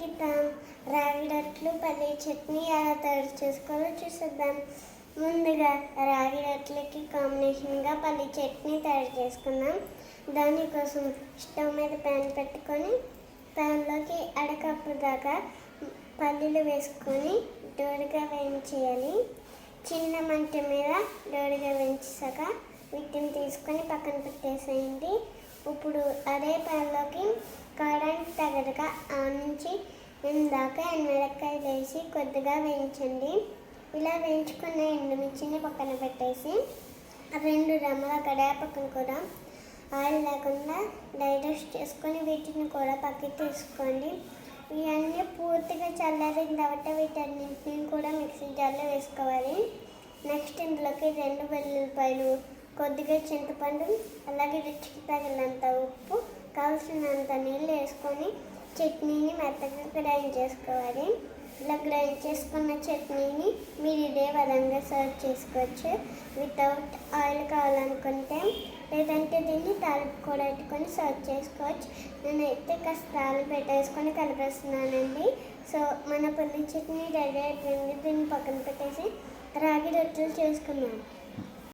ఉడికిద్దాం. రాగి రొట్టెలు పల్లి చట్నీ ఎలా తయారు చేసుకోవాలో చూసేద్దాం. ముందుగా రాగి రొట్టెలకి కాంబినేషన్గా పల్లి చట్నీ తయారు చేసుకుందాం. దానికోసం స్టవ్ మీద ప్యాన్ పెట్టుకొని ప్యాన్లోకి అరకప్పు దాకా పల్లీలు వేసుకొని దోరగా వేయించేయాలి. చిన్న మంట మీద దోరగా వేయించాక వీటిని తీసుకొని పక్కన పెట్టేసేయండి. ఇప్పుడు అదే ప్యాన్లోకి కారానికి తగ్గట్టుగా నుంచి దాకా ఎండుమిరపకాయలు వేసి కొద్దిగా వేయించండి. ఇలా వేయించుకున్న ఎండుమిర్చిని పక్కన పెట్టేసి 2 రెమ్మల కరివేపాకును కూడా ఆయిల్ లేకుండా డైజెస్ట్ చేసుకొని వీటిని కూడా పక్కకి తీసుకోండి. ఇవన్నీ పూర్తిగా చల్లారిన తర్వాత వీటన్నింటిని కూడా మిక్సీ జార్లో వేసుకోవాలి. నెక్స్ట్ ఇందులోకి 2 వెల్లుల్లిపాయలు, కొద్దిగా చింతపండు, అలాగే రుచికి తగినంత ఉప్పు, కావాల్సినంత నీళ్ళు వేసుకొని చట్నీని మెత్తగా గ్రైండ్ చేసుకోవాలి. ఇలా గ్రైండ్ చేసుకున్న చట్నీని మీరు ఇదే విధంగా సర్వ్ చేసుకోవచ్చు. వితౌట్ ఆయిల్ కావాలనుకుంటే, లేదంటే దీన్ని తాలింపు కూడా పెట్టుకొని సర్వ్ చేసుకోవచ్చు. నేనైతే కాస్త తాలింపు పెట్టేసుకొని కలిపేస్తున్నానండి. సో మన పల్లి చట్నీ రెడీ అయిపోయింది. దీన్ని పక్కన పెట్టేసి రాగి రొట్టెలు చేసుకున్నాను.